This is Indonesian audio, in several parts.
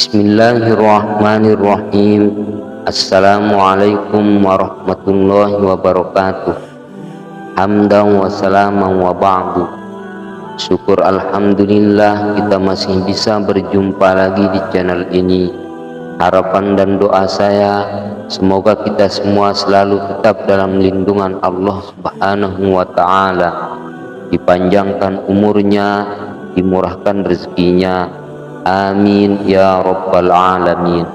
Bismillahirrahmanirrahim. Assalamualaikum warahmatullahi wabarakatuh. Hamdan wa salaman wa ba'du. Syukur alhamdulillah kita masih bisa berjumpa lagi di channel ini. Harapan dan doa saya semoga kita semua selalu tetap dalam lindungan Allah Subhanahu wa taala, dipanjangkan umurnya, dimurahkan rezekinya. Amin ya rabbal alamin.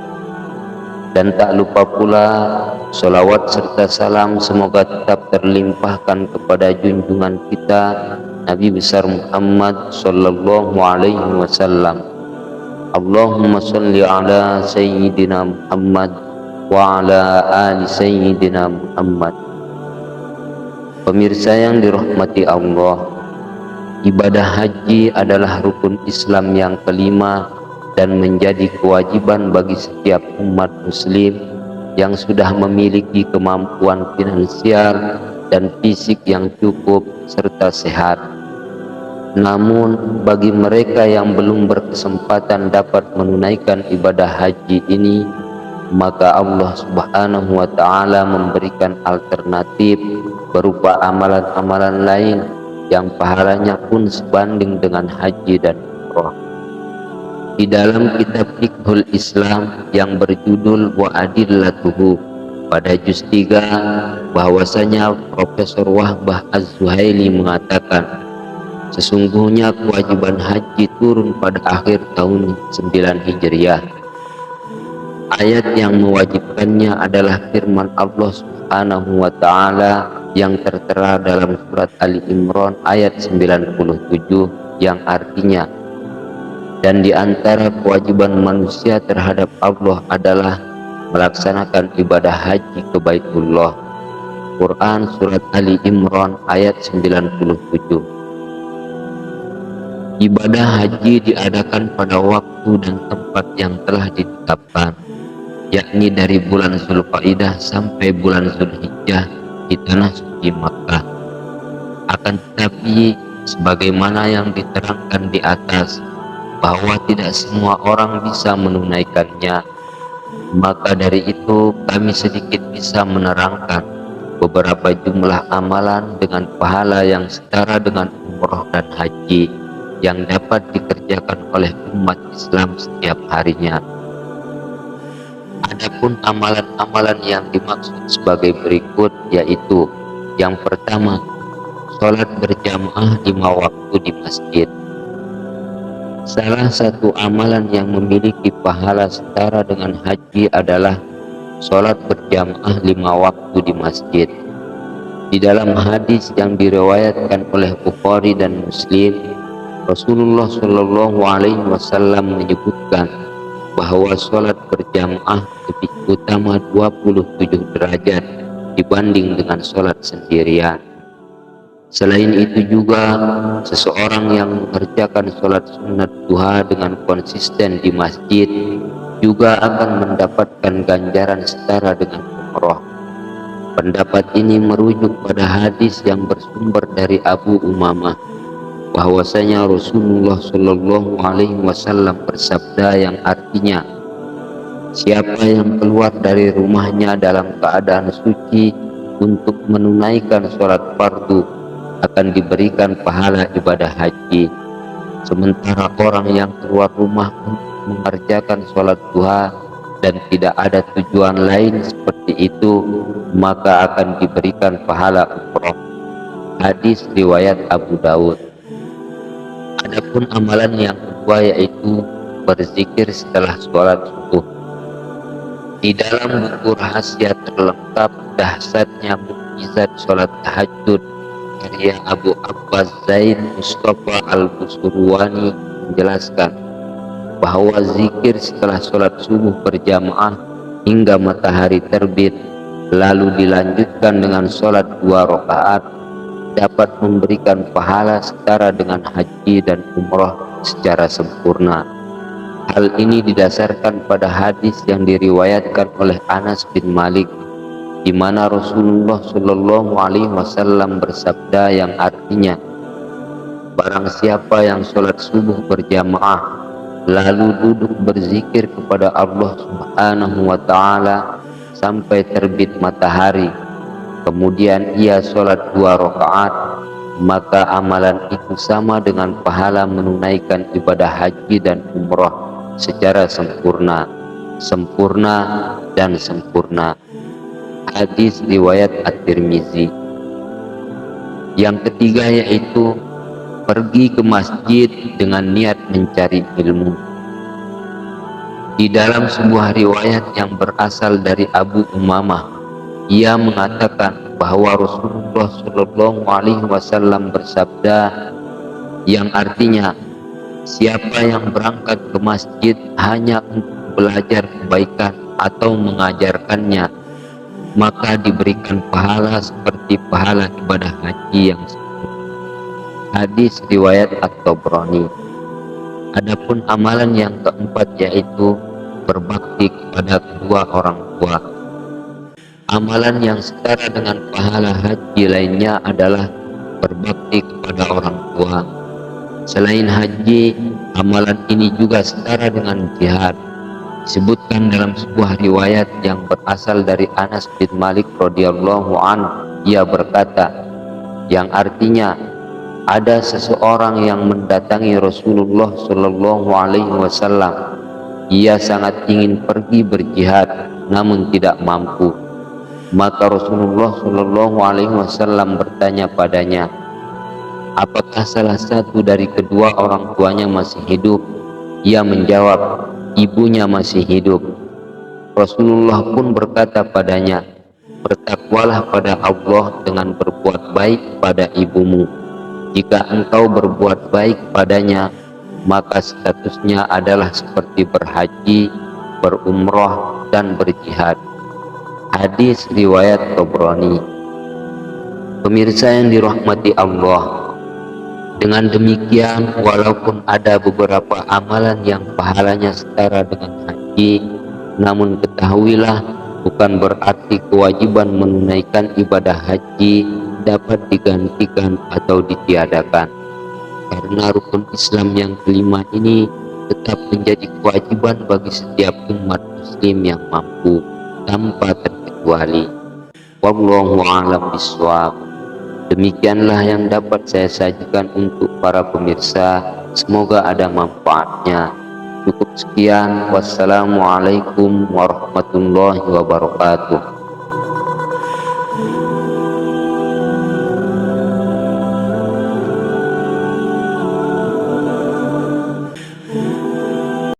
Dan tak lupa pula salawat serta salam semoga tetap terlimpahkan kepada junjungan kita Nabi besar Muhammad sallallahu alaihi wasallam. Allahumma shalli ala sayyidina Muhammad wa ala ali sayyidina Muhammad. Pemirsa yang dirahmati Allah, ibadah haji adalah rukun Islam yang kelima dan menjadi kewajiban bagi setiap umat muslim yang sudah memiliki kemampuan finansial dan fisik yang cukup serta sehat. Namun bagi mereka yang belum berkesempatan dapat menunaikan ibadah haji ini, maka Allah Subhanahu wa taala memberikan alternatif berupa amalan-amalan lain yang pahalanya pun sebanding dengan haji dan umrah. Di dalam kitab Fiqhul Islam yang berjudul Wa Adillatuhu pada juz 3, bahwasanya Profesor Wahbah Az-Zuhaili mengatakan, sesungguhnya kewajiban haji turun pada akhir tahun 9 Hijriah. Ayat yang mewajibkannya adalah firman Allah Subhanahu wa taala yang tertera dalam surat Ali Imran ayat 97 yang artinya, dan di antara kewajiban manusia terhadap Allah adalah melaksanakan ibadah haji ke Baitullah. Quran surat Ali Imran ayat 97. Ibadah haji diadakan pada waktu dan tempat yang telah ditetapkan, yakni dari bulan Zulqaidah sampai bulan Zulhijjah di tanah suci Makkah. Akan tetapi sebagaimana yang diterangkan di atas bahwa tidak semua orang bisa menunaikannya, maka dari itu kami sedikit bisa menerangkan beberapa jumlah amalan dengan pahala yang setara dengan umroh dan haji yang dapat dikerjakan oleh umat Islam setiap harinya. Adapun amalan-amalan yang dimaksud sebagai berikut, yaitu yang pertama, sholat berjamaah 5 waktu di masjid. Salah satu amalan yang memiliki pahala setara dengan haji adalah sholat berjamaah 5 waktu di masjid. Di dalam hadis yang diriwayatkan oleh Bukhari dan Muslim, Rasulullah Shallallahu alaihi wasallam menyebutkan bahwa sholat berjamaah lebih utama 27 derajat dibanding dengan sholat sendirian. Selain itu juga, seseorang yang mengerjakan sholat sunat duha dengan konsisten di masjid juga akan mendapatkan ganjaran setara dengan umroh. Pendapat ini merujuk pada hadis yang bersumber dari Abu Umamah, bahwasanya Rasulullah Shallallahu alaihi wasallam bersabda yang artinya, siapa yang keluar dari rumahnya dalam keadaan suci untuk menunaikan sholat fardu akan diberikan pahala ibadah haji, sementara orang yang keluar rumah untuk mengerjakan sholat duha dan tidak ada tujuan lain seperti itu, maka akan diberikan pahala umroh. Hadis riwayat Abu Daud. Adapun amalan yang kedua yaitu berzikir setelah sholat subuh. Di dalam buku rahasia terlengkap dahsyatnya mukjizat sholat tahajud karya Abu Abbas Zaid Mustafa Al-Busurwani menjelaskan bahwa zikir setelah sholat subuh berjamaah hingga matahari terbit lalu dilanjutkan dengan sholat 2 rakaat dapat memberikan pahala setara dengan haji dan umroh secara sempurna. Hal ini didasarkan pada hadis yang diriwayatkan oleh Anas bin Malik, di mana Rasulullah Shallallahu alaihi wasallam bersabda yang artinya, barang siapa yang sholat subuh berjamaah lalu duduk berzikir kepada Allah Subhanahu wa Ta'ala sampai terbit matahari. Kemudian ia sholat 2 rakaat, maka amalan itu sama dengan pahala menunaikan ibadah haji dan umrah secara sempurna, dan sempurna. Hadis riwayat At-Tirmizi. Yang ketiga yaitu pergi ke masjid dengan niat mencari ilmu. Di dalam sebuah riwayat yang berasal dari Abu Umamah, ia mengatakan bahwa Rasulullah Shallallahu Alaihi Wasallam bersabda, yang artinya, siapa yang berangkat ke masjid hanya untuk belajar kebaikan atau mengajarkannya, maka diberikan pahala seperti pahala ibadah haji yang sempurna. Hadis riwayat At-Tabrani. Adapun amalan yang keempat yaitu berbakti kepada kedua orang tua. Amalan yang setara dengan pahala haji lainnya adalah berbakti kepada orang tua. Selain haji, amalan ini juga setara dengan jihad. Disebutkan dalam sebuah riwayat yang berasal dari Anas bin Malik radhiyallahu anhu, ia berkata, yang artinya, ada seseorang yang mendatangi Rasulullah Shallallahu Alaihi Wasallam. Ia sangat ingin pergi berjihad, namun tidak mampu. Maka Rasulullah Shallallahu Alaihi Wasallam bertanya padanya, apakah salah satu dari kedua orang tuanya masih hidup? Ia menjawab, ibunya masih hidup. Rasulullah pun berkata padanya, bertakwalah pada Allah dengan berbuat baik pada ibumu. Jika engkau berbuat baik padanya, maka statusnya adalah seperti berhaji, berumrah, dan berjihad. Hadis riwayat Tabrani. Pemirsa yang dirahmati Allah, dengan demikian walaupun ada beberapa amalan yang pahalanya setara dengan haji, namun ketahuilah bukan berarti kewajiban menunaikan ibadah haji dapat digantikan atau ditiadakan, karena rukun Islam yang kelima ini tetap menjadi kewajiban bagi setiap umat muslim yang mampu tanpa terkecuali. Wallahu a'lam bishawab. Demikianlah yang dapat saya sajikan untuk para pemirsa, semoga ada manfaatnya. Cukup sekian, wassalamualaikum warahmatullahi wabarakatuh.